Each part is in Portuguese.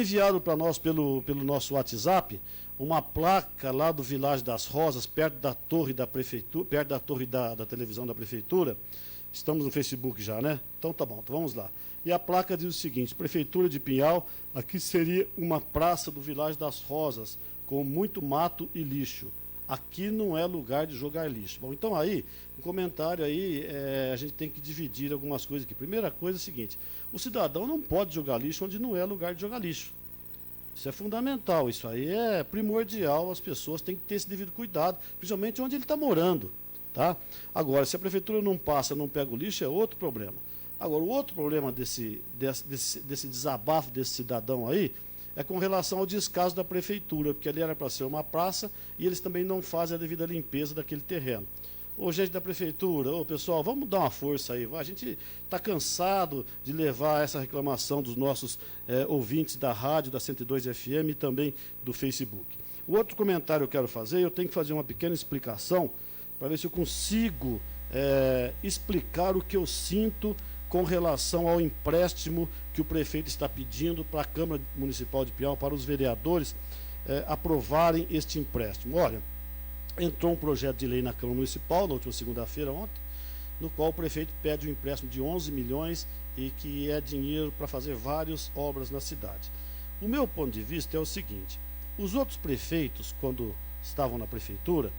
enviado para nós pelo nosso WhatsApp uma placa lá do Vilagem das Rosas, perto da torre da prefeitura, perto da torre da televisão da prefeitura. Estamos no Facebook já, né? Então tá bom, então vamos lá. E a placa diz o seguinte: Prefeitura de Pinhal, aqui seria uma praça do Vilagem das Rosas, com muito mato e lixo. Aqui não é lugar de jogar lixo. Bom, então aí, um comentário aí, a gente tem que dividir algumas coisas aqui. Primeira coisa é a seguinte: o cidadão não pode jogar lixo onde não é lugar de jogar lixo. Isso é fundamental, isso aí é primordial, as pessoas têm que ter esse devido cuidado, principalmente onde ele está morando. Tá? Agora, se a prefeitura não passa, não pega o lixo, é outro problema. Agora, o outro problema desse desabafo desse cidadão aí é com relação ao descaso da prefeitura, porque ali era para ser uma praça e eles também não fazem a devida limpeza daquele terreno. Ô, gente da prefeitura, ô, pessoal, vamos dar uma força aí. A gente está cansado de levar essa reclamação dos nossos ouvintes da rádio, da 102 FM e também do Facebook. O outro comentário que eu quero fazer, eu tenho que fazer uma pequena explicação para ver se eu consigo explicar o que eu sinto com relação ao empréstimo que o prefeito está pedindo para a Câmara Municipal de Pinhal, para os vereadores aprovarem este empréstimo. Olha, entrou um projeto de lei na Câmara Municipal, na última segunda-feira, ontem, no qual o prefeito pede um empréstimo de 11 milhões e que é dinheiro para fazer várias obras na cidade. O meu ponto de vista é o seguinte: os outros prefeitos, quando estavam na prefeitura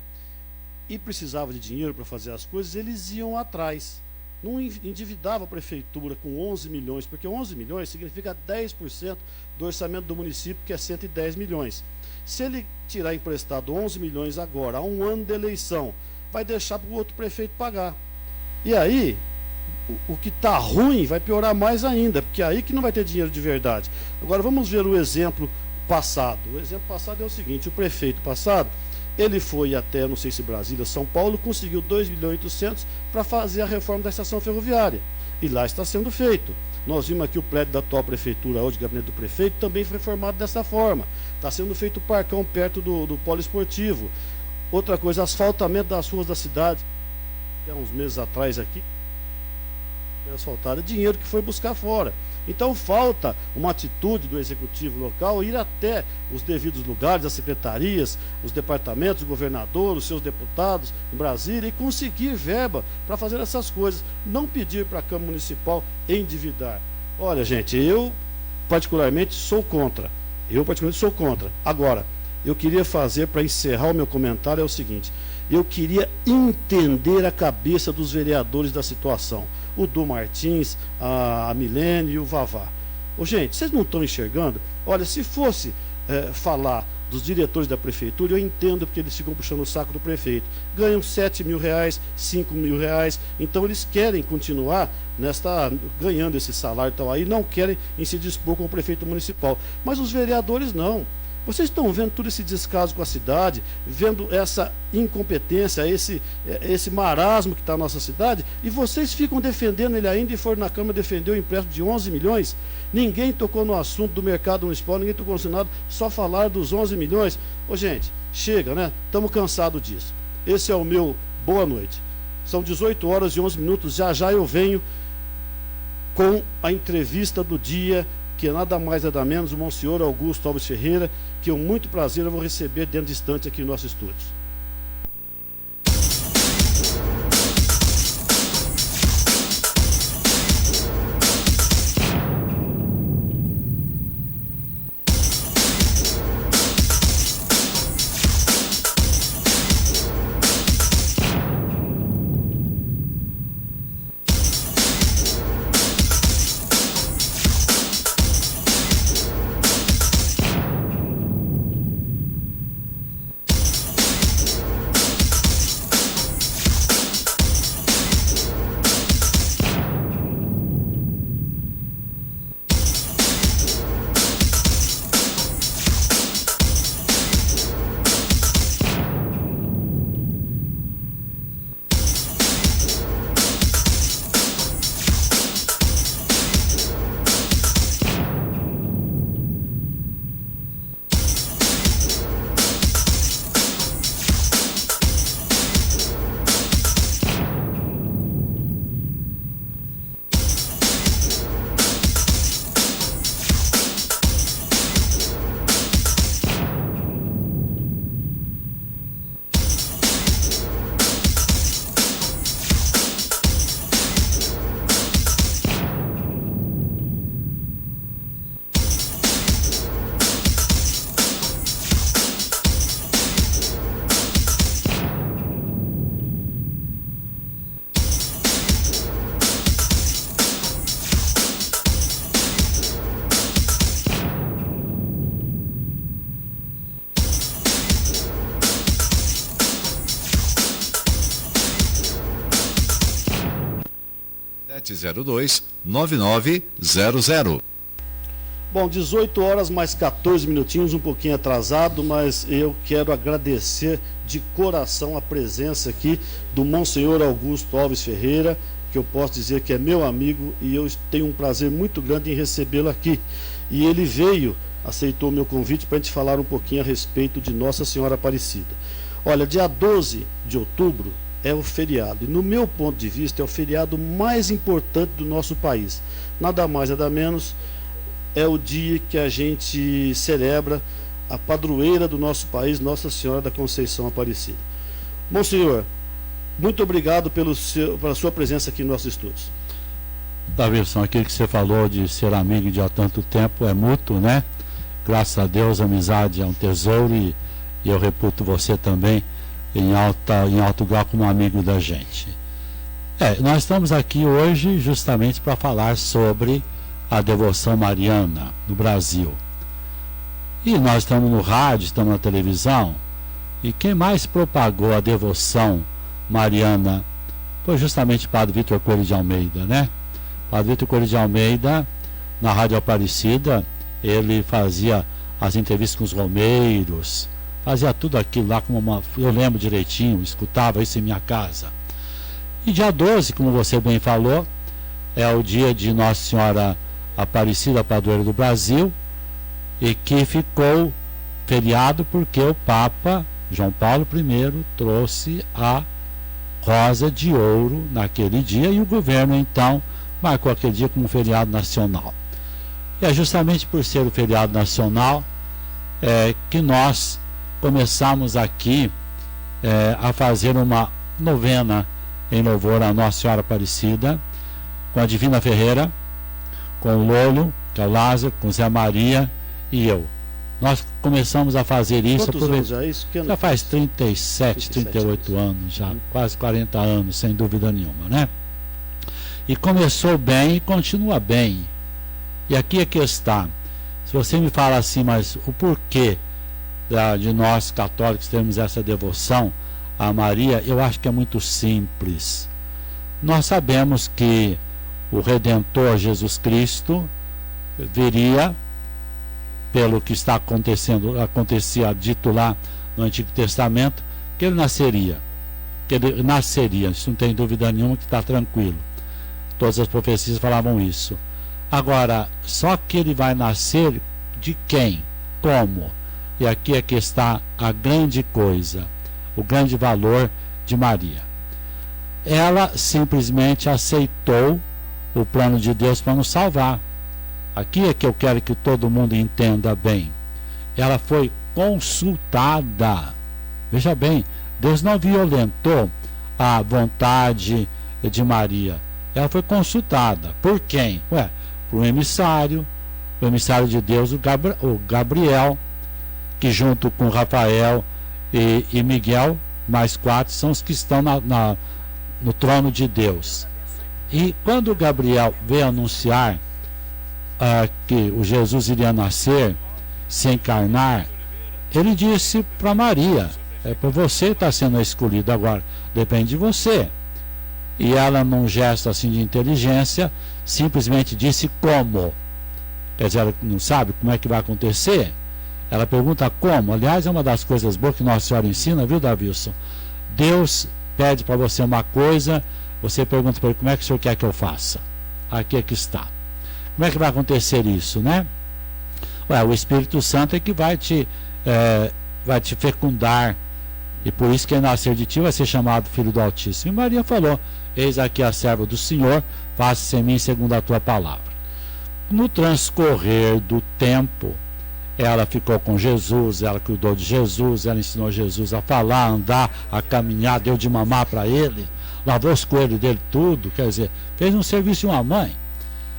e precisavam de dinheiro para fazer as coisas, eles iam atrás. Não endividava a prefeitura com 11 milhões, porque 11 milhões significa 10% do orçamento do município, que é 110 milhões. Se ele tirar emprestado 11 milhões agora, a um ano de eleição, vai deixar para o outro prefeito pagar. E aí, o que está ruim vai piorar mais ainda, porque é aí que não vai ter dinheiro de verdade. Agora vamos ver o exemplo passado. O exemplo passado é o seguinte: o prefeito passado, ele foi até, não sei se Brasília, São Paulo, conseguiu 2 milhões e 800 para fazer a reforma da estação ferroviária. E lá está sendo feito. Nós vimos aqui o prédio da atual prefeitura, hoje, gabinete do prefeito, também foi reformado dessa forma. Está sendo feito o parcão perto do polo esportivo. Outra coisa, asfaltamento das ruas da cidade. Há uns meses atrás aqui, foi asfaltado, dinheiro que foi buscar fora. Então falta uma atitude do executivo local, ir até os devidos lugares, as secretarias, os departamentos, o governador, os seus deputados em Brasília, e conseguir verba para fazer essas coisas. Não pedir para a Câmara Municipal endividar. Olha, gente, eu particularmente sou contra. Agora, eu queria fazer, para encerrar o meu comentário, é o seguinte: eu queria entender a cabeça dos vereadores da situação. O Du Martins, a Milene e o Vavá. Ô, gente, vocês não estão enxergando? Olha, se fosse falar dos diretores da prefeitura, eu entendo porque eles ficam puxando o saco do prefeito. Ganham 7 mil reais, 5 mil reais, então eles querem continuar ganhando esse salário e tal aí, não querem se dispor com o prefeito municipal. Mas os vereadores não. Vocês estão vendo todo esse descaso com a cidade, vendo essa incompetência, esse marasmo que está na nossa cidade, e vocês ficam defendendo ele ainda, e foram na Câmara defender o empréstimo de 11 milhões. Ninguém tocou no assunto do mercado municipal, ninguém tocou no Senado, só falaram dos 11 milhões. Ô, gente, chega, né? Estamos cansados disso. Esse é o meu boa noite. São 18 horas e 11 minutos, já eu venho com a entrevista do dia, que é nada mais nada menos o Monsenhor Augusto Alves Ferreira, que eu, muito prazer, eu vou receber dentro de instante aqui no nosso estúdio. 702-9900. Bom, 18 horas mais 14 minutinhos, um pouquinho atrasado, mas eu quero agradecer de coração a presença aqui do Monsenhor Augusto Alves Ferreira, que eu posso dizer que é meu amigo e eu tenho um prazer muito grande em recebê-lo aqui. E ele veio, aceitou o meu convite para a gente falar um pouquinho a respeito de Nossa Senhora Aparecida. Olha, dia 12 de outubro é o feriado, e no meu ponto de vista é o feriado mais importante do nosso país. Nada mais, nada menos, é o dia que a gente celebra a padroeira do nosso país, Nossa Senhora da Conceição Aparecida. Monsenhor, muito obrigado pela sua presença aqui nos nossos estúdios. Davidson, aquilo que você falou de ser amigo de há tanto tempo é mútuo, né? Graças a Deus, a amizade é um tesouro e eu reputo você também em alto grau como amigo da gente. Nós estamos aqui hoje justamente para falar sobre a devoção mariana no Brasil. E nós estamos no rádio, estamos na televisão, e quem mais propagou a devoção mariana foi justamente o Padre Vitor Coelho de Almeida, né? O Padre Vitor Coelho de Almeida, na Rádio Aparecida, ele fazia as entrevistas com os romeiros, fazia tudo aquilo lá, eu lembro direitinho, escutava isso em minha casa. E dia 12, como você bem falou, é o dia de Nossa Senhora Aparecida, padroeira do Brasil, e que ficou feriado porque o Papa João Paulo I trouxe a rosa de ouro naquele dia e o governo então marcou aquele dia como um feriado nacional. E é justamente por ser o feriado nacional que nós começamos aqui a fazer uma novena em louvor a Nossa Senhora Aparecida, com a Divina Ferreira, com o Lolo, que é o Lázaro, com o Zé Maria e eu. Nós começamos a fazer isso. Quantos anos já é isso? Já faz 37, 38 anos, já quase 40 anos, sem dúvida nenhuma, né? E começou bem e continua bem. E aqui é que está. Se você me fala assim, mas o porquê de nós católicos termos essa devoção a Maria, eu acho que é muito simples. Nós sabemos que o Redentor Jesus Cristo viria, pelo que está acontecendo, acontecia dito lá no Antigo Testamento, que ele nasceria. Isso não tem dúvida nenhuma, que está tranquilo. Todas as profecias falavam isso. Agora, só que ele vai nascer de quem? Como? E aqui é que está a grande coisa, o grande valor de Maria. Ela simplesmente aceitou o plano de Deus para nos salvar. Aqui é que eu quero que todo mundo entenda bem. Ela foi consultada. Veja bem, Deus não violentou a vontade de Maria. Ela foi consultada. Por quem? Por um emissário, o emissário de Deus, o Gabriel, que junto com Rafael e Miguel, mais 4, são os que estão no trono de Deus. E quando o Gabriel veio anunciar que o Jesus iria nascer, se encarnar, ele disse para Maria: para você está sendo escolhido agora, depende de você. E ela, num gesto assim de inteligência, simplesmente disse como. Quer dizer, ela não sabe como é que vai acontecer. Ela pergunta como. Aliás, é uma das coisas boas que Nossa Senhora ensina, viu, Davilson? Deus pede para você uma coisa, você pergunta para ele: como é que o senhor quer que eu faça? Aqui é que está. Como é que vai acontecer isso, né? O Espírito Santo é que vai te fecundar, e por isso quem nascer de ti vai ser chamado Filho do Altíssimo. E Maria falou: eis aqui a serva do Senhor, faça-se em mim segundo a tua palavra. No transcorrer do tempo, ela ficou com Jesus, ela cuidou de Jesus, ela ensinou Jesus a falar, a andar, a caminhar, deu de mamar para ele, lavou os coelhos dele, tudo, quer dizer, fez um serviço de uma mãe.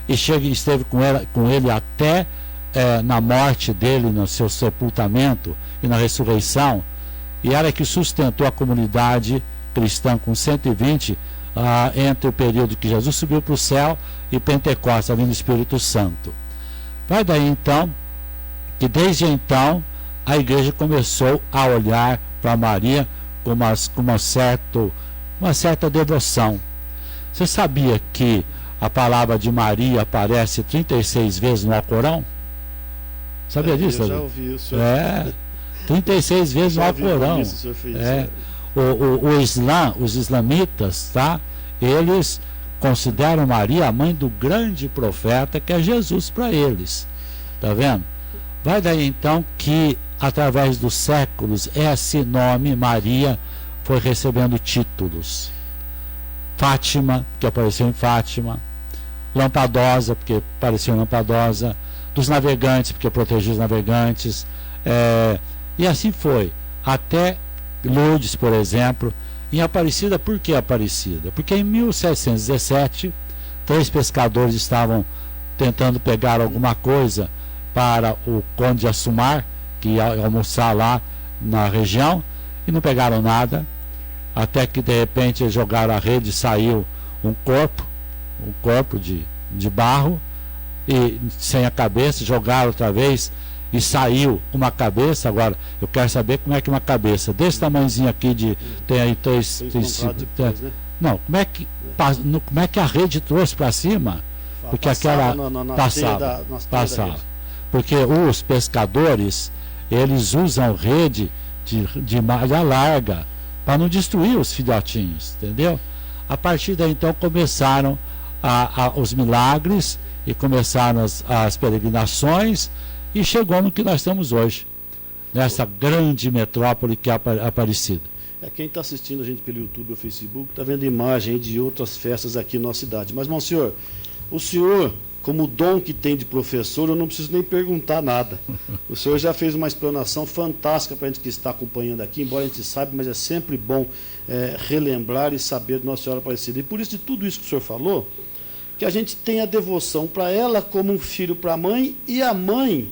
E esteve com ele até na morte dele, no seu sepultamento e na ressurreição. E ela que sustentou a comunidade cristã com 120 entre o período que Jesus subiu para o céu e Pentecostes, a vinda do Espírito Santo. Vai daí então que desde então a igreja começou a olhar para Maria com uma certa devoção. Você sabia que a palavra de Maria aparece 36 vezes no Alcorão? Sabia disso? Eu já ouvi o senhor. 36 vezes no Alcorão. Isso, o senhor fez, o Islã, os islamitas, tá? Eles consideram Maria a mãe do grande profeta que é Jesus para eles. Tá vendo? Vai daí então que através dos séculos esse nome Maria foi recebendo títulos. Fátima, que apareceu em Fátima. Lampadosa, porque apareceu em Lampadosa. Dos navegantes, porque protegia os navegantes. E assim foi. Até Lourdes, por exemplo. Em Aparecida, por que Aparecida? Porque em 1717, 3 pescadores estavam tentando pegar alguma coisa para o Conde de Assumar, que ia almoçar lá na região, e não pegaram nada, até que de repente eles jogaram a rede e saiu um corpo de barro, e sem a cabeça, jogaram outra vez e saiu uma cabeça. Agora, eu quero saber como é que uma cabeça desse tamanhozinho aqui, tem aí 3... né? Não, como é que a rede trouxe para cima? Porque aquela passava. Porque os pescadores, eles usam rede de malha larga para não destruir os filhotinhos, entendeu? A partir daí então começaram os milagres e começaram as peregrinações, e chegou no que nós estamos hoje, nessa grande metrópole que é Aparecida. Quem está assistindo a gente pelo YouTube ou Facebook está vendo imagem de outras festas aqui na nossa cidade. Mas, monsenhor, o senhor, como dom que tem de professor, eu não preciso nem perguntar nada. O senhor já fez uma explanação fantástica para a gente que está acompanhando aqui, embora a gente saiba, mas é sempre bom relembrar e saber de Nossa Senhora Aparecida. E por isso, de tudo isso que o senhor falou, que a gente tem a devoção para ela como um filho para a mãe, e a mãe,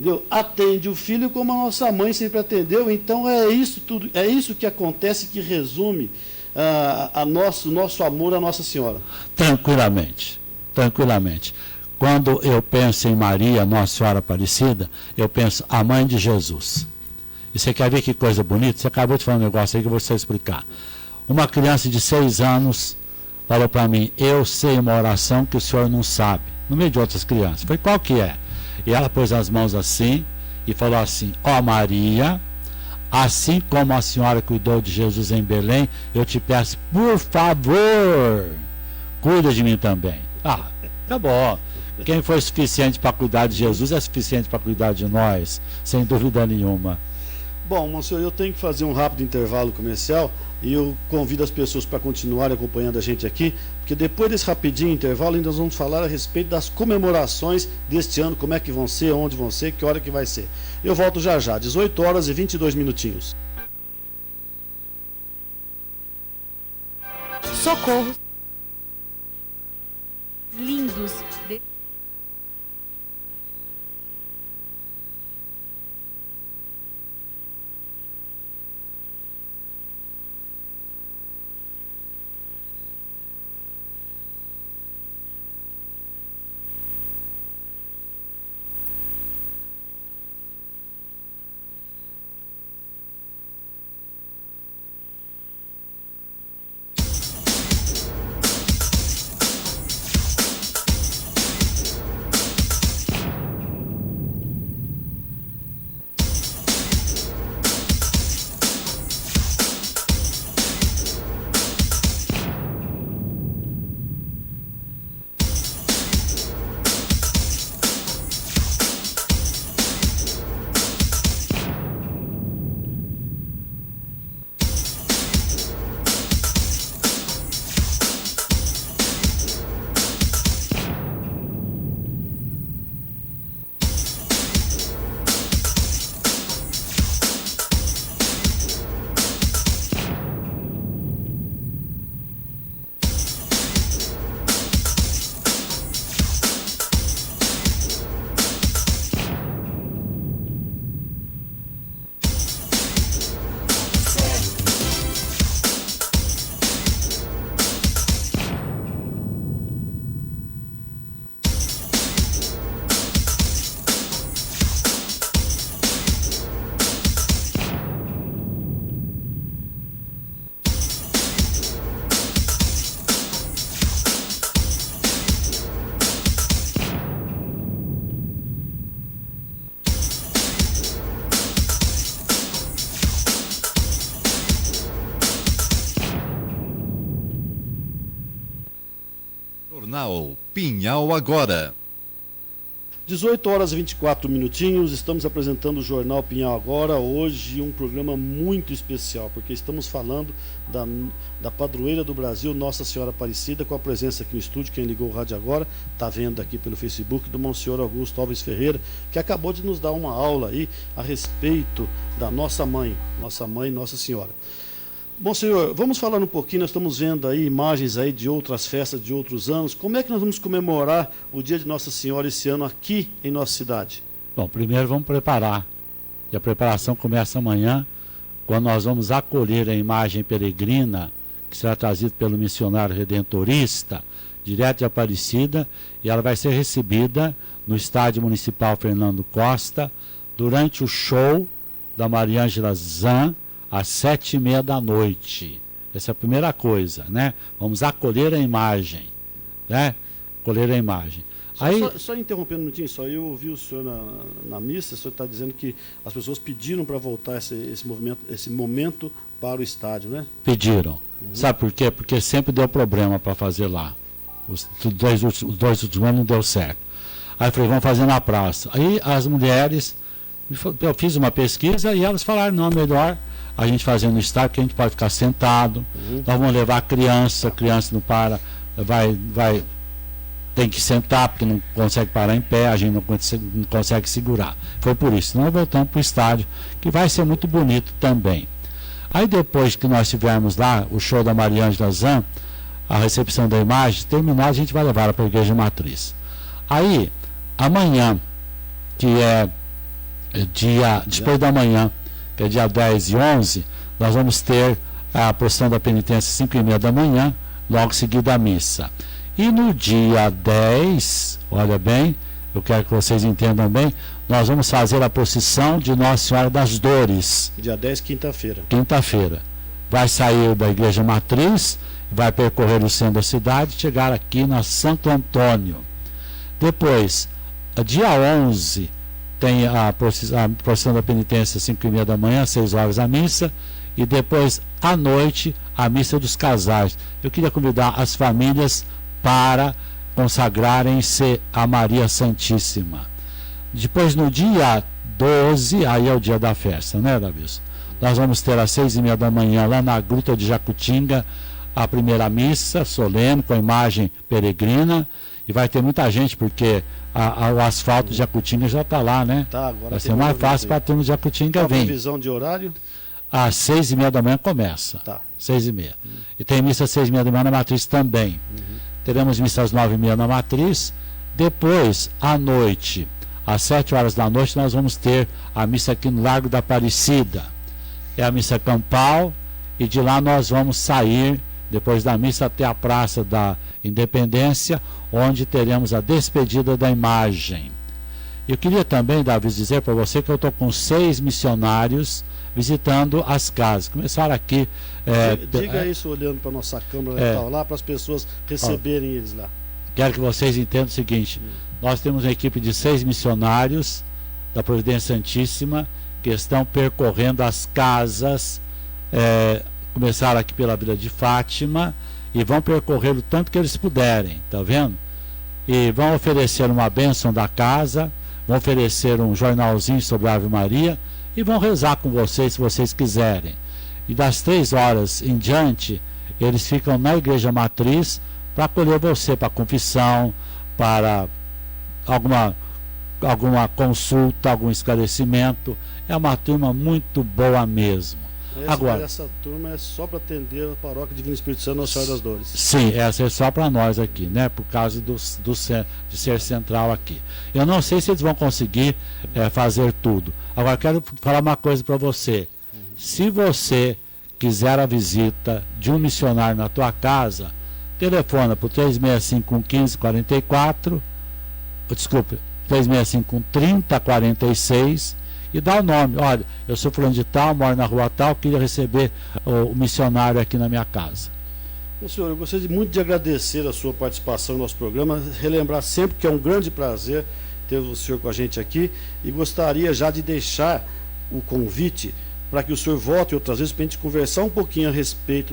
entendeu, atende o filho como a nossa mãe sempre atendeu. Então é isso tudo, é isso que acontece, que resume nosso amor à Nossa Senhora. Tranquilamente. Quando eu penso em Maria, Nossa Senhora Aparecida, eu penso a mãe de Jesus. E você quer ver que coisa bonita? Você acabou de falar um negócio aí que eu vou te explicar. Uma criança de 6 anos falou para mim: eu sei uma oração que o senhor não sabe, no meio de outras crianças. Falei: qual que é? E ela pôs as mãos assim e falou assim: ó Maria, assim como a senhora cuidou de Jesus em Belém, eu te peço, por favor, cuida de mim também. Acabou. Quem foi suficiente para cuidar de Jesus é suficiente para cuidar de nós, sem dúvida nenhuma. Bom, monsenhor, eu tenho que fazer um rápido intervalo comercial, e eu convido as pessoas para continuarem acompanhando a gente aqui, porque depois desse rapidinho intervalo ainda nós vamos falar a respeito das comemorações deste ano, como é que vão ser, onde vão ser, que hora que vai ser. Eu volto já, 18 horas e 22 minutinhos. Socorro. Lindos. Jornal Pinhal Agora. 18 horas e 24 minutinhos, estamos apresentando o Jornal Pinhal Agora, hoje um programa muito especial, porque estamos falando da padroeira do Brasil, Nossa Senhora Aparecida, com a presença aqui no estúdio, quem ligou o rádio agora, está vendo aqui pelo Facebook, do Monsenhor Augusto Alves Ferreira, que acabou de nos dar uma aula aí a respeito da Nossa Mãe, Nossa Senhora. Bom, senhor, vamos falar um pouquinho, nós estamos vendo aí imagens aí de outras festas de outros anos. Como é que nós vamos comemorar o dia de Nossa Senhora esse ano aqui em nossa cidade? Bom, primeiro vamos preparar. E a preparação começa amanhã, quando nós vamos acolher a imagem peregrina, que será trazida pelo missionário redentorista, direto de Aparecida, e ela vai ser recebida no Estádio Municipal Fernando Costa, durante o show da Maria Ângela Zan, às 7h30 da noite. Essa é a primeira coisa, né? Vamos acolher a imagem, né? Acolher a imagem. Aí, só interrompendo um minutinho, só eu ouvi o senhor na missa, o senhor está dizendo que as pessoas pediram para voltar esse momento para o estádio, né? Pediram. Sabe por quê? Porque sempre deu problema para fazer lá. Os dois últimos anos não deu certo. Aí eu falei, vamos fazer na praça. Aí as mulheres, eu fiz uma pesquisa e elas falaram, não, melhor a gente fazer no estádio, porque a gente pode ficar sentado, nós vamos levar a criança não para, tem que sentar, porque não consegue parar em pé, a gente não consegue segurar. Foi por isso, nós voltamos para o estádio, que vai ser muito bonito também. Aí depois que nós tivermos lá o show da Maria Ângela Zan, a recepção da imagem, terminar, a gente vai levar ela para a Igreja Matriz. Aí, amanhã, que é depois da manhã, que é dia 10 e 11, nós vamos ter a procissão da penitência 5h30 da manhã, logo seguida a missa. E no dia 10, olha bem, eu quero que vocês entendam bem, nós vamos fazer a procissão de Nossa Senhora das Dores. Dia 10, quinta-feira. Quinta-feira. Vai sair da Igreja Matriz, vai percorrer o centro da cidade, chegar aqui na Santo Antônio. Depois, dia 11, tem a procissão da penitência 5h30 da manhã, 6 horas a missa, e depois à noite a missa dos casais. Eu queria convidar as famílias para consagrarem-se a Maria Santíssima. Depois no dia 12, aí é o dia da festa, né, Davis? Nós vamos ter às 6h30 da manhã lá na Gruta de Jacutinga a primeira missa solene com a imagem peregrina, e vai ter muita gente porque o asfalto de Jacutinga já está lá, né? Tá, agora vai ser mais fácil para a turma de Jacutinga vir. Previsão de horário? Às 6h30 da manhã começa. Tá. 6h30. E tem missa às 6h30 da manhã na Matriz também. Teremos missa às 9h30 na Matriz. Depois, à noite, às 7 horas da noite, nós vamos ter a missa aqui no Largo da Aparecida. É a missa campal, e de lá nós vamos sair, depois da missa, até a Praça da Independência, onde teremos a despedida da imagem. Eu queria também, Davi, dizer para você que eu estou com 6 missionários visitando as casas. Começaram aqui... Diga isso olhando para a nossa câmera lá, para as pessoas receberem eles lá. Quero que vocês entendam o seguinte, nós temos uma equipe de 6 missionários da Providência Santíssima que estão percorrendo as casas, começaram aqui pela Vila de Fátima, e vão percorrer o tanto que eles puderem, tá vendo? E vão oferecer uma bênção da casa, vão oferecer um jornalzinho sobre a Ave Maria, e vão rezar com vocês, se vocês quiserem. E das 3 horas em diante, eles ficam na Igreja Matriz para acolher você, para confissão, para alguma consulta, algum esclarecimento. É uma turma muito boa mesmo. Agora, essa turma é só para atender a paróquia Divino Espírito Santo Nossa Senhora das Dores. Sim, essa é só para nós aqui, né? Por causa de ser central aqui. Eu não sei se eles vão conseguir fazer tudo. Agora, quero falar uma coisa para você. Se você quiser a visita de um missionário na tua casa, telefona para o 365-1544, desculpe, 365-3046, e dá o nome. Olha, eu sou fulano de tal, moro na rua tal, queria receber o missionário aqui na minha casa. Meu senhor, eu gostaria muito de agradecer a sua participação no nosso programa, relembrar sempre que é um grande prazer ter o senhor com a gente aqui, e gostaria já de deixar o convite para que o senhor volte outras vezes para a gente conversar um pouquinho a respeito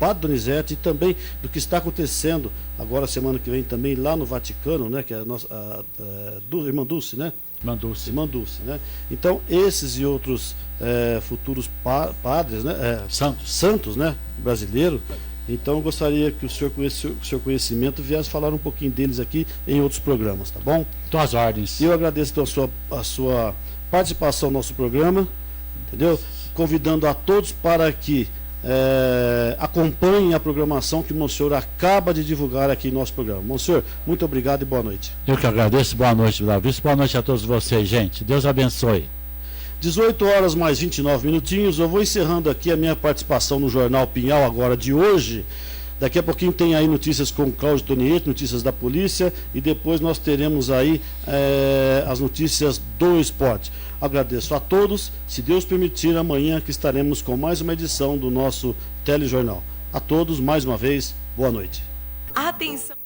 Padre Donizete e também do que está acontecendo agora, semana que vem, também lá no Vaticano, né? Que é a nossa Irmã Dulce, né? Irmã Dulce, né? Então, esses e outros futuros padres, né? Santos, né? Brasileiros. Então, eu gostaria que o senhor, com o seu conhecimento, viesse falar um pouquinho deles aqui em outros programas, tá bom? Tuas ordens. E eu agradeço então a sua participação no nosso programa, entendeu? Convidando a todos para que acompanhem a programação que o Monsenhor acaba de divulgar aqui em nosso programa. Monsenhor, muito obrigado e boa noite. Eu que agradeço. Boa noite, Davi. Boa noite a todos vocês, gente. Deus abençoe. 18 horas mais 29 minutinhos, eu vou encerrando aqui a minha participação no Jornal Pinhal agora de hoje. Daqui a pouquinho tem aí notícias com o Cláudio Tonietti, notícias da polícia, e depois nós teremos aí as notícias do esporte. Agradeço a todos, se Deus permitir, amanhã que estaremos com mais uma edição do nosso telejornal. A todos, mais uma vez, boa noite. Atenção!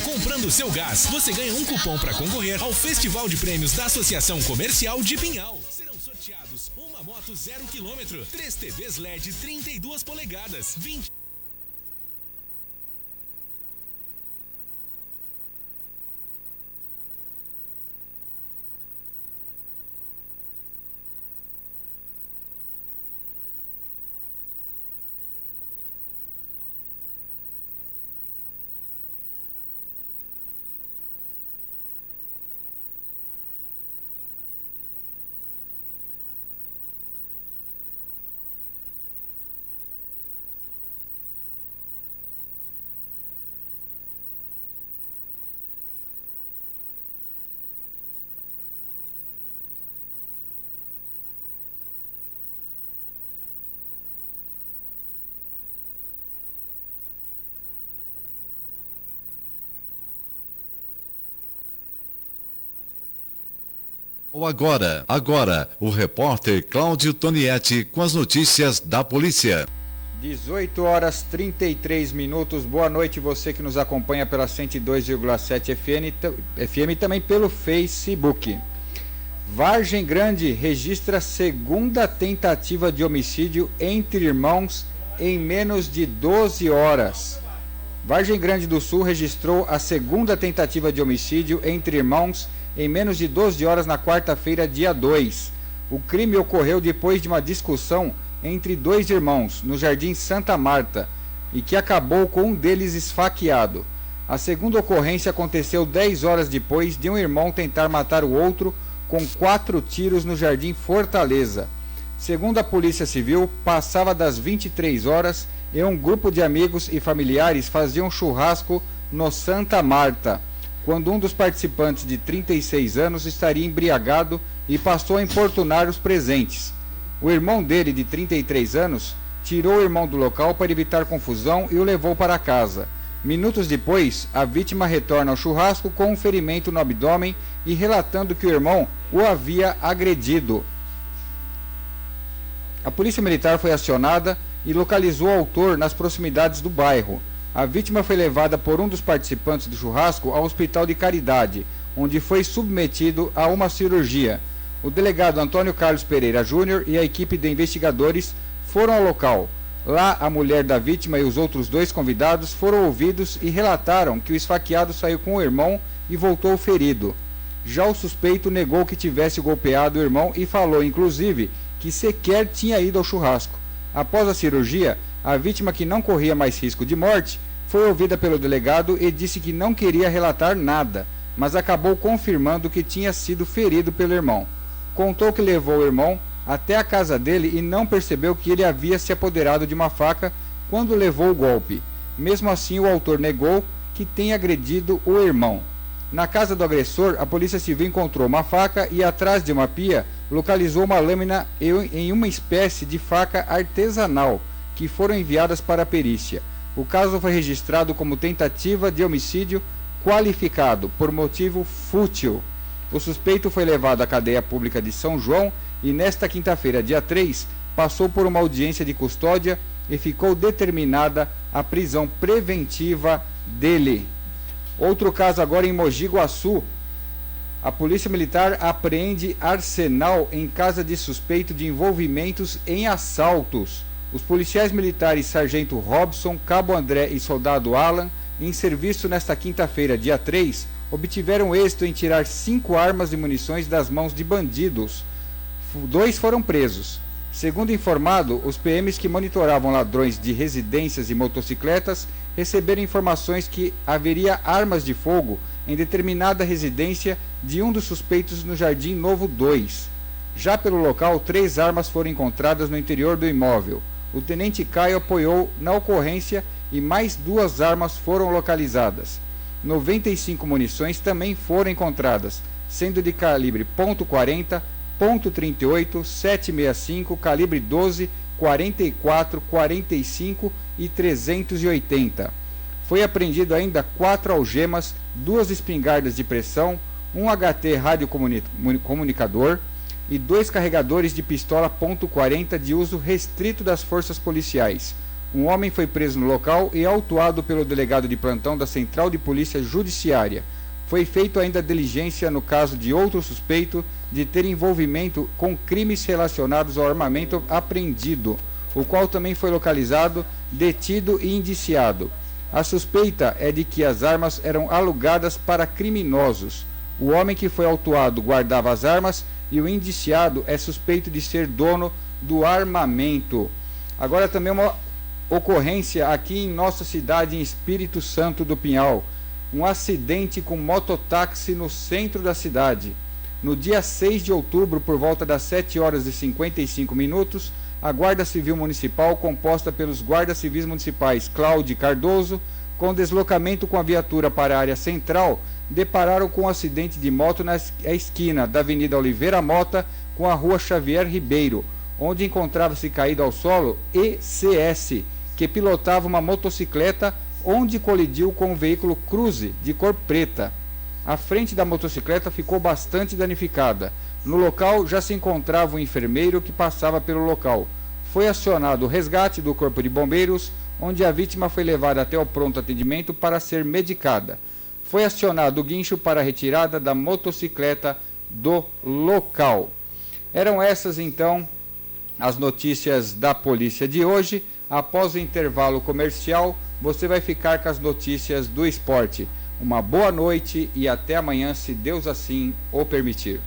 Comprando seu gás, você ganha um cupom para concorrer ao Festival de Prêmios da Associação Comercial de Pinhal. Serão sorteados uma moto 0 km, 3 TVs LED 32 polegadas, 20... Agora, o repórter Cláudio Tonietti com as notícias da polícia. 18 horas 33 minutos. Boa noite, você que nos acompanha pela 102,7 FM e também pelo Facebook. Vargem Grande registra segunda tentativa de homicídio entre irmãos em menos de 12 horas. Vargem Grande do Sul registrou a segunda tentativa de homicídio entre irmãos em menos de 12 horas na quarta-feira, dia 2. O crime ocorreu depois de uma discussão entre dois irmãos no Jardim Santa Marta e que acabou com um deles esfaqueado. A segunda ocorrência aconteceu 10 horas depois de um irmão tentar matar o outro com 4 tiros no Jardim Fortaleza. Segundo a Polícia Civil, passava das 23 horas e um grupo de amigos e familiares faziam churrasco no Santa Marta, quando um dos participantes de 36 anos estaria embriagado e passou a importunar os presentes. O irmão dele, de 33 anos, tirou o irmão do local para evitar confusão e o levou para casa. Minutos depois, a vítima retorna ao churrasco com um ferimento no abdômen e relatando que o irmão o havia agredido. A polícia militar foi acionada e localizou o autor nas proximidades do bairro. A vítima foi levada por um dos participantes do churrasco ao Hospital de Caridade, onde foi submetido a uma cirurgia. O delegado Antônio Carlos Pereira Júnior e a equipe de investigadores foram ao local. Lá, a mulher da vítima e os outros 2 convidados foram ouvidos e relataram que o esfaqueado saiu com o irmão e voltou ferido. Já o suspeito negou que tivesse golpeado o irmão e falou, inclusive, que sequer tinha ido ao churrasco. Após a cirurgia, a vítima, que não corria mais risco de morte, foi ouvida pelo delegado e disse que não queria relatar nada, mas acabou confirmando que tinha sido ferido pelo irmão. Contou que levou o irmão até a casa dele e não percebeu que ele havia se apoderado de uma faca quando levou o golpe. Mesmo assim, o autor negou que tenha agredido o irmão. Na casa do agressor, a Polícia Civil encontrou uma faca e, atrás de uma pia, localizou uma lâmina em uma espécie de faca artesanal, que foram enviadas para a perícia. O caso foi registrado como tentativa de homicídio qualificado por motivo fútil. O suspeito foi levado à cadeia pública de São João e, nesta quinta-feira, dia 3, passou por uma audiência de custódia e ficou determinada a prisão preventiva dele. Outro caso agora em Mogi Guaçu. A Polícia Militar apreende arsenal em casa de suspeito de envolvimentos em assaltos. Os policiais militares Sargento Robson, Cabo André e Soldado Alan, em serviço nesta quinta-feira, dia 3, obtiveram êxito em tirar 5 armas e munições das mãos de bandidos. 2 foram presos. Segundo informado, os PMs que monitoravam ladrões de residências e motocicletas receberam informações que haveria armas de fogo em determinada residência de um dos suspeitos no Jardim Novo 2. Já pelo local, 3 armas foram encontradas no interior do imóvel. O tenente Caio apoiou na ocorrência e mais 2 armas foram localizadas. 95 munições também foram encontradas, sendo de calibre .40, .38, 7,65, calibre 12, 44, 45 e 380. Foi apreendido ainda 4 algemas, 2 espingardas de pressão, um HT radiocomunicador e 2 carregadores de pistola .40 de uso restrito das forças policiais. Um homem foi preso no local e autuado pelo delegado de plantão da Central de Polícia Judiciária. Foi feita ainda diligência no caso de outro suspeito de ter envolvimento com crimes relacionados ao armamento apreendido, o qual também foi localizado, detido e indiciado. A suspeita é de que as armas eram alugadas para criminosos. O homem que foi autuado guardava as armas e o indiciado é suspeito de ser dono do armamento. Agora também uma ocorrência aqui em nossa cidade, em Espírito Santo do Pinhal. Um acidente com mototáxi no centro da cidade. No dia 6 de outubro, por volta das 7 horas e 55 minutos, a Guarda Civil Municipal, composta pelos guardas civis municipais Cláudio Cardoso, com deslocamento com a viatura para a área central, depararam com um acidente de moto na esquina da Avenida Oliveira Mota com a Rua Xavier Ribeiro, onde encontrava-se caído ao solo ECS, que pilotava uma motocicleta, onde colidiu com um veículo Cruze de cor preta. A frente da motocicleta ficou bastante danificada. No local já se encontrava um enfermeiro que passava pelo local. Foi acionado o resgate do Corpo de Bombeiros, onde a vítima foi levada até o pronto atendimento para ser medicada. Foi acionado o guincho para a retirada da motocicleta do local. Eram essas então as notícias da polícia de hoje. Após o intervalo comercial, você vai ficar com as notícias do esporte. Uma boa noite e até amanhã, se Deus assim o permitir.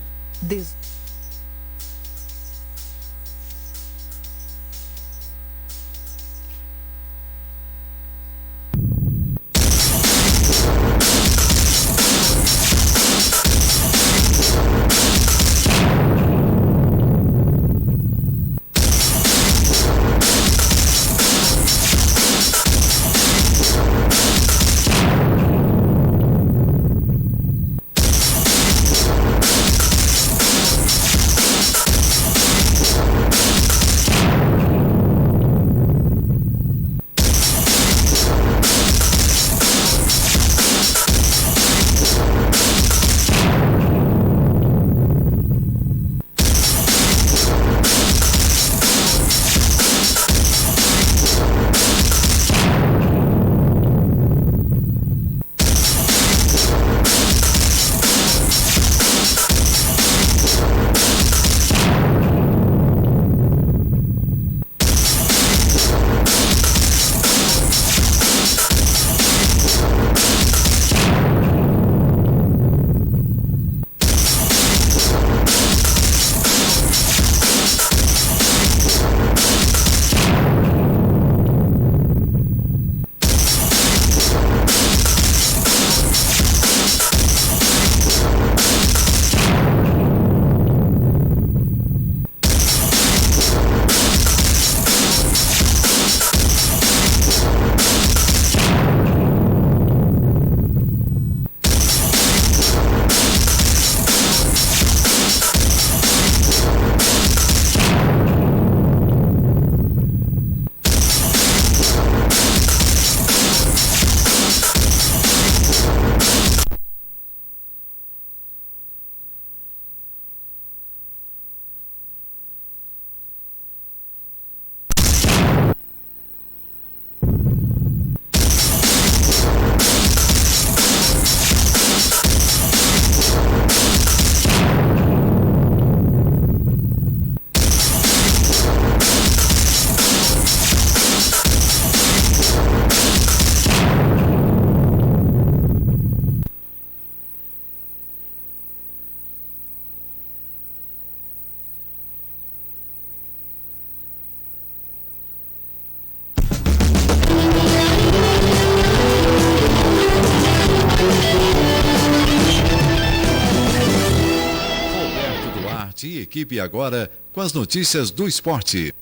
Fique agora com as notícias do esporte.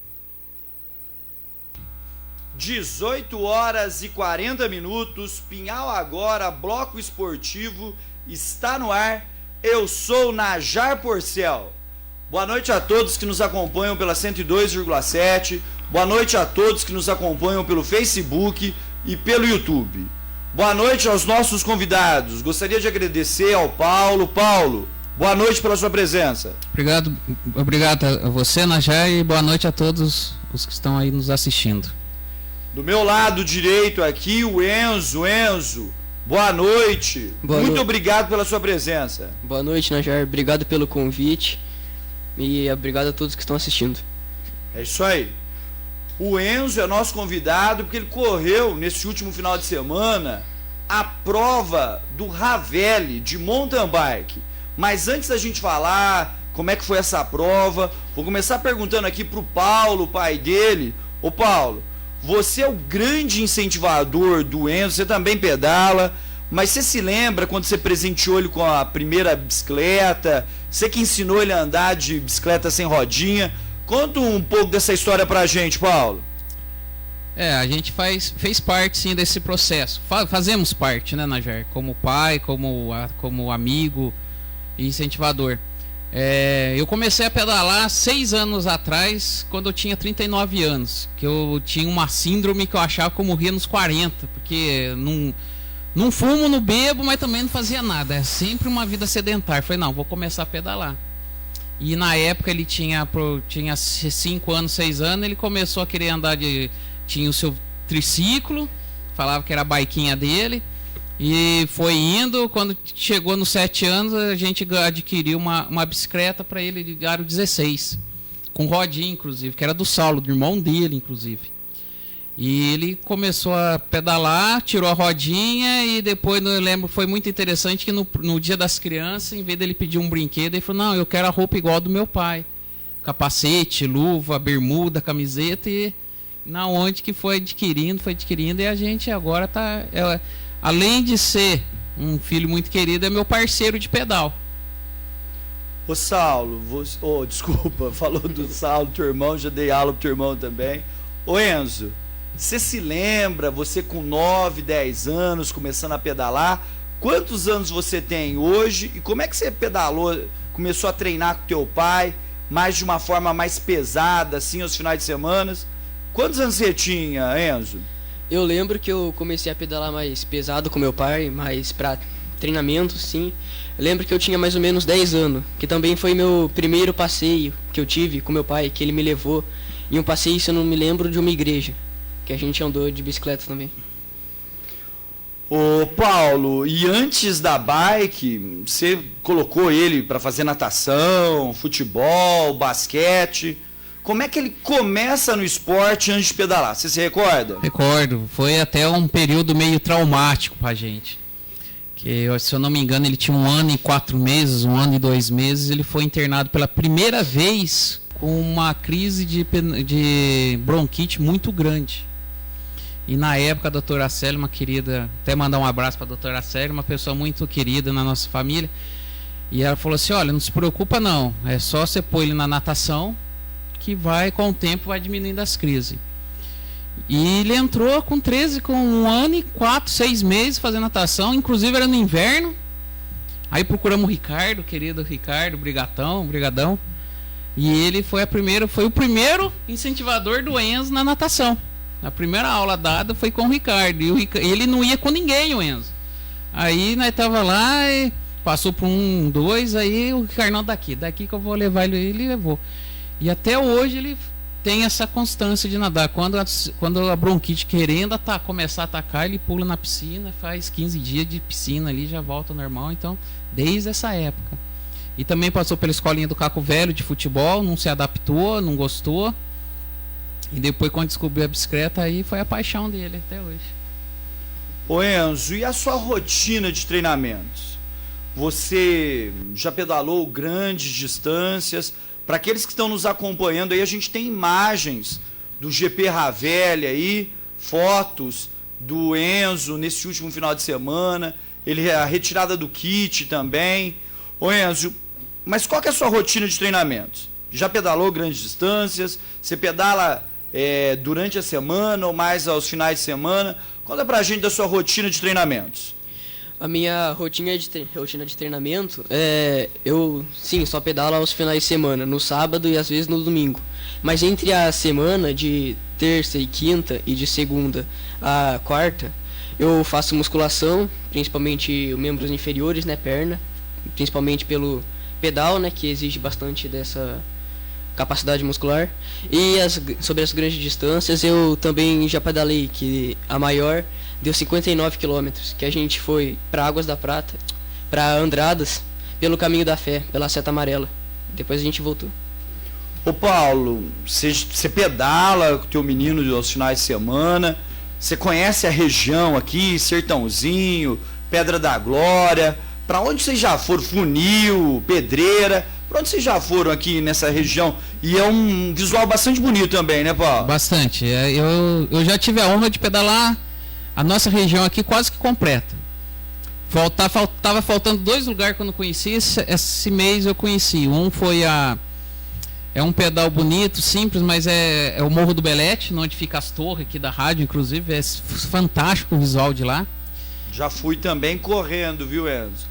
18 horas e 40 minutos, Pinhal agora, bloco esportivo, está no ar. Eu sou Najar Porcel. Boa noite a todos que nos acompanham pela 102,7. Boa noite a todos que nos acompanham pelo Facebook e pelo YouTube. Boa noite aos nossos convidados. Gostaria de agradecer ao Paulo. Paulo, boa noite pela sua presença. Obrigado a você, Najar, e boa noite a todos os que estão aí nos assistindo. Do meu lado direito aqui, o Enzo. Enzo, boa noite. Muito obrigado pela sua presença. Boa noite, Najar. Obrigado pelo convite e obrigado a todos que estão assistindo. É isso aí. O Enzo é nosso convidado porque ele correu nesse último final de semana a prova do Ravelli de mountain bike. Mas antes da gente falar como é que foi essa prova, vou começar perguntando aqui pro Paulo, pai dele. Ô Paulo, você é o grande incentivador do Enzo, você também pedala, mas você se lembra quando você presenteou ele com a primeira bicicleta? Você que ensinou ele a andar de bicicleta sem rodinha? Conta um pouco dessa história pra gente, Paulo. A gente fez parte sim desse processo. Fazemos parte, né, Najar? Como pai, como amigo e incentivador. Eu comecei a pedalar 6 anos atrás, quando eu tinha 39 anos. Que eu tinha uma síndrome que eu achava que eu morria nos 40. Porque não fumo, não bebo, mas também não fazia nada. É sempre uma vida sedentária. Falei, não, vou começar a pedalar. E na época ele tinha 5 anos, 6 anos, ele começou a querer andar tinha o seu triciclo, falava que era a baiquinha dele, e foi indo. Quando chegou nos 7 anos, a gente adquiriu uma bicicleta para ele de aro 16, com rodinha, inclusive, que era do Saulo, do irmão dele, inclusive. E ele começou a pedalar, tirou a rodinha e depois, eu lembro, foi muito interessante que no dia das crianças, em vez dele pedir um brinquedo, ele falou, não, eu quero a roupa igual do meu pai. Capacete, luva, bermuda, camiseta, e na onde que foi adquirindo, e a gente agora tá... além de ser um filho muito querido, é meu parceiro de pedal. Ô Saulo, desculpa, falou do Saulo, teu irmão, já dei aula pro teu irmão também. Ô Enzo, você se lembra, você com 9, 10 anos, começando a pedalar, quantos anos você tem hoje e como é que você pedalou, começou a treinar com teu pai, mais de uma forma mais pesada, assim, aos finais de semana? Quantos anos você tinha, Enzo? Eu lembro que eu comecei a pedalar mais pesado com meu pai, mais pra treinamento, sim. Eu lembro que eu tinha mais ou menos 10 anos, que também foi meu primeiro passeio que eu tive com meu pai, que ele me levou em um passeio, se eu não me lembro, de uma igreja, que a gente andou de bicicleta também. Ô Paulo, e antes da bike, você colocou ele para fazer natação, futebol, basquete. Como é que ele começa no esporte antes de pedalar? Você se recorda? Recordo, foi até um período meio traumático pra gente. Que, se eu não me engano, ele tinha 1 ano e 4 meses, 1 ano e 2 meses, ele foi internado pela primeira vez com uma crise de bronquite muito grande. E na época a doutora Célia, uma querida, até mandar um abraço para a doutora Célia, uma pessoa muito querida na nossa família, e ela falou assim, olha, não se preocupa não, é só você pôr ele na natação, que vai, com o tempo, vai diminuindo as crises. E ele entrou com 1 ano e 4, 6 meses fazendo natação, inclusive era no inverno. Aí procuramos o Ricardo, querido Ricardo, brigadão. E ele foi o primeiro incentivador do Enzo na natação. A primeira aula dada foi com o Ricardo. E ele não ia com ninguém, o Enzo. Aí nós tava lá, e passou por 1, 2, aí o Ricardo, não, daqui que eu vou levar ele levou. E até hoje ele tem essa constância de nadar. Quando a bronquite querendo começar a atacar, ele pula na piscina, faz 15 dias de piscina ali, já volta ao normal. Então, desde essa época. E também passou pela escolinha do Caco Velho de futebol, não se adaptou, não gostou. E depois, quando descobriu a bicicleta, aí foi a paixão dele até hoje. Ô Enzo, e a sua rotina de treinamentos? Você já pedalou grandes distâncias? Para aqueles que estão nos acompanhando aí, a gente tem imagens do GP Ravelli aí, fotos do Enzo nesse último final de semana, a retirada do kit também. Ô Enzo, mas qual que é a sua rotina de treinamentos? já pedalou grandes distâncias? Você pedala durante a semana ou mais aos finais de semana? Conta pra gente da sua rotina de treinamentos. A minha rotina de treinamento eu sim, só pedalo aos finais de semana, no sábado e às vezes no domingo. Mas entre a semana de terça e quinta e de segunda a quarta, eu faço musculação, principalmente membros inferiores, né, perna, principalmente pelo pedal, né, que exige bastante dessa capacidade muscular. E sobre as grandes distâncias, eu também já pedalei, que a maior deu 59 km, que a gente foi para Águas da Prata, para Andradas, pelo Caminho da Fé, pela Seta Amarela. Depois a gente voltou. Ô Paulo, você pedala com o teu menino aos finais de semana, você conhece a região aqui, Sertãozinho, Pedra da Glória, para onde vocês já foram? Funil, Pedreira, para onde vocês já foram aqui nessa região? E é um visual bastante bonito também, né, Paulo? Bastante, eu já tive a honra de pedalar a nossa região aqui quase que completa. Tava faltando 2 lugares quando eu conheci, esse mês eu conheci. Um foi é um pedal bonito, simples, mas é o Morro do Belete, onde fica as torres aqui da rádio, inclusive, é fantástico o visual de lá. Já fui também correndo, viu, Enzo?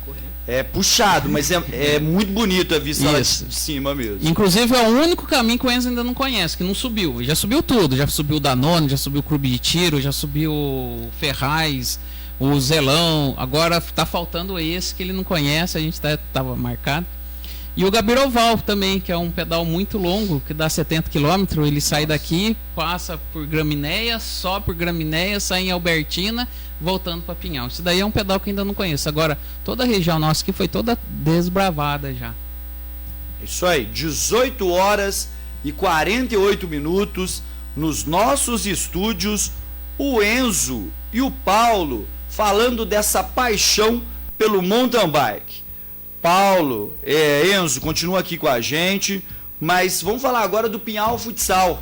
É puxado, mas é muito bonito a vista lá de cima mesmo. Inclusive é o único caminho que o Enzo ainda não conhece, que não subiu. Já subiu tudo, já subiu o Danone, já subiu o Clube de Tiro, já subiu o Ferraz, o Zelão. Agora tá faltando esse que ele não conhece, a gente tava marcado. E o Gabiroval também, que é um pedal muito longo, que dá 70 km, ele sai daqui, passa por Graminéia, só por Graminéia, sai em Albertina, voltando para Pinhal. Isso daí é um pedal que ainda não conheço. Agora, toda a região nossa aqui foi toda desbravada já. Isso aí, 18 horas e 48 minutos, nos nossos estúdios, o Enzo e o Paulo falando dessa paixão pelo mountain bike. Paulo, Enzo, continua aqui com a gente, mas vamos falar agora do Pinhal Futsal.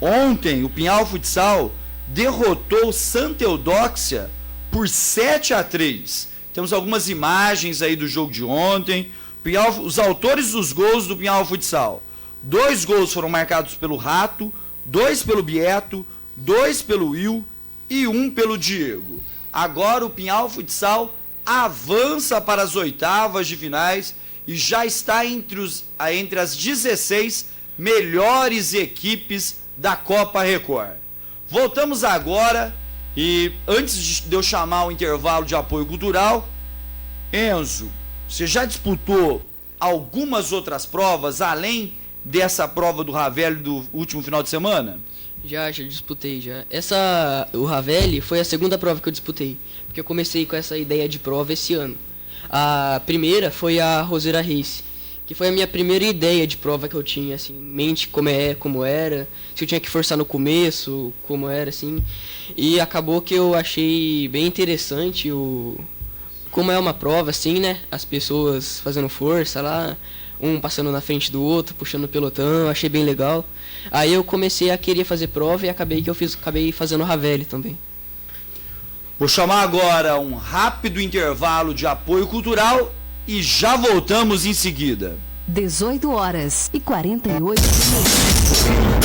Ontem, o Pinhal Futsal derrotou o Santa Eudóxia por 7-3. Temos algumas imagens aí do jogo de ontem. Os autores dos gols do Pinhal Futsal. 2 gols foram marcados pelo Rato, 2 pelo Bieto, 2 pelo Will e 1 pelo Diego. Agora o Pinhal Futsal avança para as oitavas de finais e já está entre as 16 melhores equipes da Copa Record. Voltamos agora e antes de eu chamar o intervalo de apoio cultural, Enzo, você já disputou algumas outras provas além dessa prova do Ravelli do último final de semana? Já disputei já. O Ravelli foi a segunda prova que eu disputei, porque eu comecei com essa ideia de prova esse ano. A primeira foi a Roseira Race, que foi a minha primeira ideia de prova que eu tinha, assim, em mente como era, se eu tinha que forçar no começo, como era, assim. E acabou que eu achei bem interessante como é uma prova, assim, né? As pessoas fazendo força lá, um passando na frente do outro, puxando o pelotão, achei bem legal. Aí eu comecei a querer fazer prova e acabei fazendo Ravelli também. Vou chamar agora um rápido intervalo de apoio cultural e já voltamos em seguida. 18 horas e 48 minutos.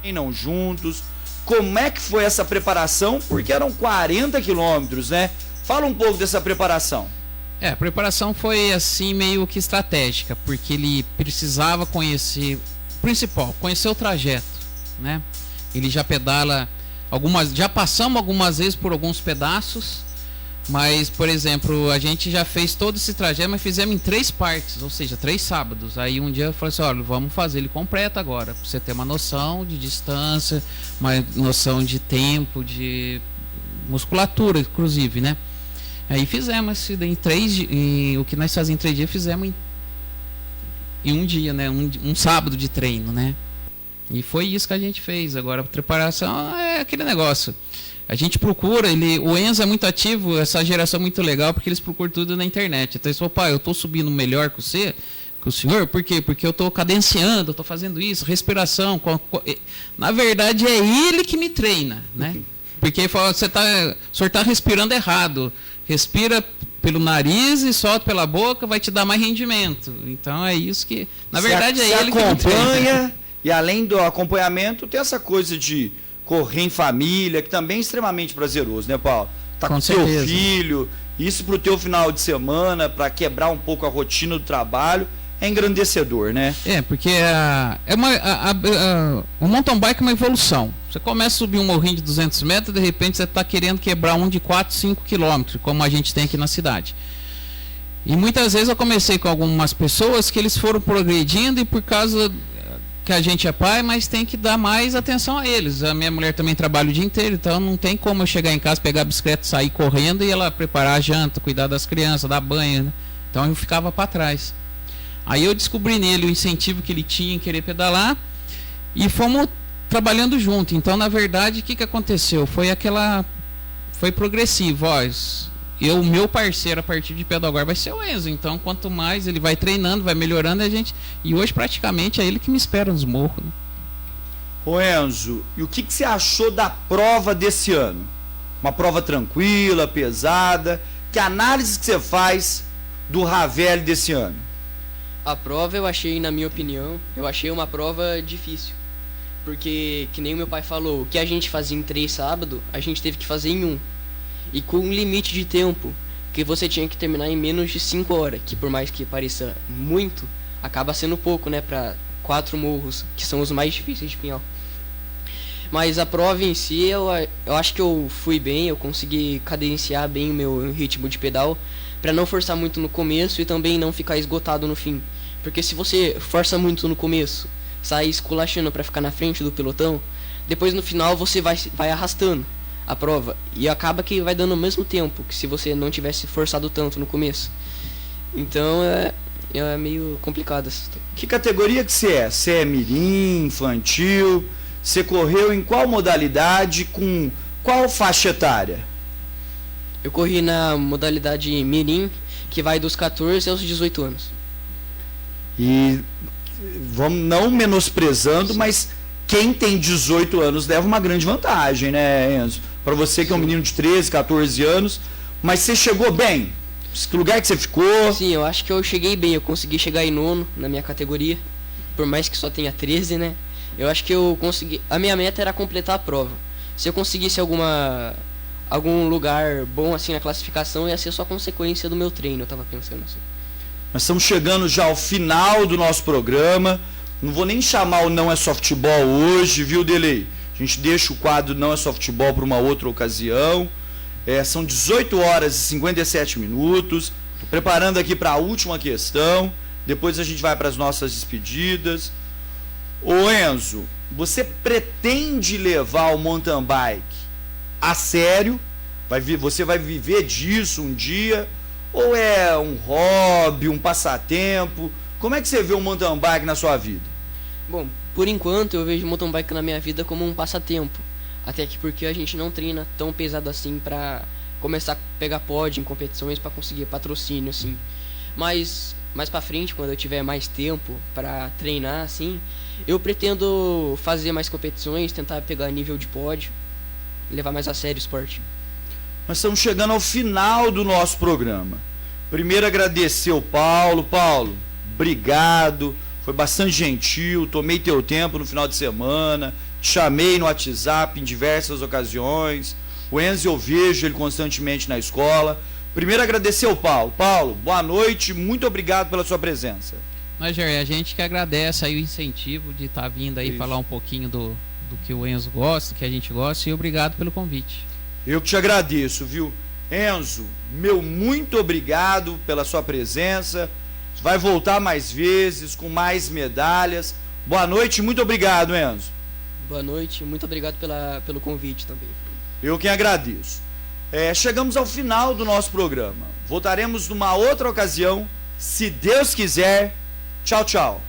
treinam juntos. Como é que foi essa preparação? Porque eram 40 quilômetros, né? Fala um pouco dessa preparação. A preparação foi assim meio que estratégica, porque ele precisava conhecer, principal, conhecer o trajeto, né? Ele já pedala já passamos algumas vezes por alguns pedaços, mas, por exemplo, a gente já fez todo esse trajeto, mas fizemos em 3 partes, ou seja, 3 sábados. Aí um dia eu falei assim, olha, vamos fazer ele completo agora, para você ter uma noção de distância, uma noção de tempo, de musculatura, inclusive, né? Aí fizemos o que nós fazíamos em 3 dias, fizemos em um dia, né? Um sábado de treino, né? E foi isso que a gente fez. Agora, a preparação é aquele negócio. A gente procura, o Enzo é muito ativo, essa geração é muito legal, porque eles procuram tudo na internet. Então eles falam, pai, eu tô subindo melhor que o senhor, por quê? Porque eu tô cadenciando, eu tô fazendo isso, respiração. Na verdade, é ele que me treina, né? Porque ele fala, o senhor tá respirando errado. Respira pelo nariz e solta pela boca, vai te dar mais rendimento. Então é isso que, na verdade, é ele que me treina. E além do acompanhamento, tem essa coisa de correr em família, que também é extremamente prazeroso, né, Paulo? Tá com teu filho, isso pro teu final de semana, para quebrar um pouco a rotina do trabalho, é engrandecedor, né? Porque o mountain bike é uma evolução. Você começa a subir um morrinho de 200 metros, de repente você está querendo quebrar um de 4, 5 quilômetros, como a gente tem aqui na cidade. E muitas vezes eu comecei com algumas pessoas que eles foram progredindo e por causa que a gente é pai, mas tem que dar mais atenção a eles. A minha mulher também trabalha o dia inteiro, então não tem como eu chegar em casa, pegar a bicicleta, sair correndo e ela preparar a janta, cuidar das crianças, dar banho, né? Então eu ficava para trás. Aí eu descobri nele o incentivo que ele tinha em querer pedalar e fomos trabalhando junto. Então, na verdade, o que aconteceu? Foi progressivo. O meu parceiro a partir de pedal agora vai ser o Enzo. Então, quanto mais ele vai treinando, vai melhorando e hoje praticamente é ele que me espera nos morros. Né? Ô Enzo, e o que você achou da prova desse ano? Uma prova tranquila, pesada? Que análise que você faz do Ravelli desse ano? A prova eu achei, na minha opinião, uma prova difícil. Porque, que nem o meu pai falou, o que a gente fazia em 3 sábados, a gente teve que fazer em 1. E com um limite de tempo, que você tinha que terminar em menos de 5 horas, que por mais que pareça muito, acaba sendo pouco, né, para 4 morros, que são os mais difíceis de Pinhal. Mas a prova em si, eu acho que eu fui bem, eu consegui cadenciar bem o meu ritmo de pedal, para não forçar muito no começo e também não ficar esgotado no fim. Porque se você força muito no começo, sai esculachando para ficar na frente do pelotão, depois no final você vai arrastando a prova e acaba que vai dando o mesmo tempo que se você não tivesse forçado tanto no começo. Então é meio complicado. Que categoria que você é? Você é mirim, infantil? Você correu em qual modalidade, com qual faixa etária? Eu corri na modalidade mirim, que vai dos 14 aos 18 anos. E vamos não menosprezando, sim, mas quem tem 18 anos leva uma grande vantagem, né, Enzo? Para você que é um menino de 13, 14 anos, mas você chegou bem? Que lugar que você ficou? Sim, eu acho que eu cheguei bem, eu consegui chegar em 9º na minha categoria, por mais que só tenha 13, né? Eu acho que eu consegui, a minha meta era completar a prova. Se eu conseguisse algum lugar bom assim na classificação, ia ser só consequência do meu treino, eu tava pensando assim. Nós estamos chegando já ao final do nosso programa. Não vou nem chamar o Não é Softball hoje, viu, Delei? A gente deixa o quadro Não é Softball para uma outra ocasião. São 18 horas e 57 minutos. Estou preparando aqui para a última questão. Depois a gente vai para as nossas despedidas. Ô Enzo, você pretende levar o mountain bike a sério? Você vai viver disso um dia? Ou é um hobby, um passatempo? Como é que você vê o mountain bike na sua vida? Bom, por enquanto eu vejo o mountain bike na minha vida como um passatempo. Até que porque a gente não treina tão pesado assim pra começar a pegar pódio em competições pra conseguir patrocínio, assim. Mas mais pra frente, quando eu tiver mais tempo pra treinar, assim, eu pretendo fazer mais competições, tentar pegar nível de pódio, levar mais a sério o esporte. Nós estamos chegando ao final do nosso programa. Primeiro agradecer o Paulo. Paulo, obrigado. Foi bastante gentil. Tomei teu tempo no final de semana. chamei no WhatsApp em diversas ocasiões. O Enzo eu vejo ele constantemente na escola. Primeiro agradecer ao Paulo. Paulo, boa noite, muito obrigado pela sua presença. Mas, Jair, a gente que agradece aí o incentivo de estar vindo aí falar um pouquinho do que o Enzo gosta, do que a gente gosta, e obrigado pelo convite. Eu que te agradeço, viu? Enzo, meu muito obrigado pela sua presença. Vai voltar mais vezes, com mais medalhas. Boa noite, muito obrigado, Enzo. Boa noite, muito obrigado pelo convite também. Eu que agradeço. Chegamos ao final do nosso programa. Voltaremos numa outra ocasião, se Deus quiser. Tchau, tchau.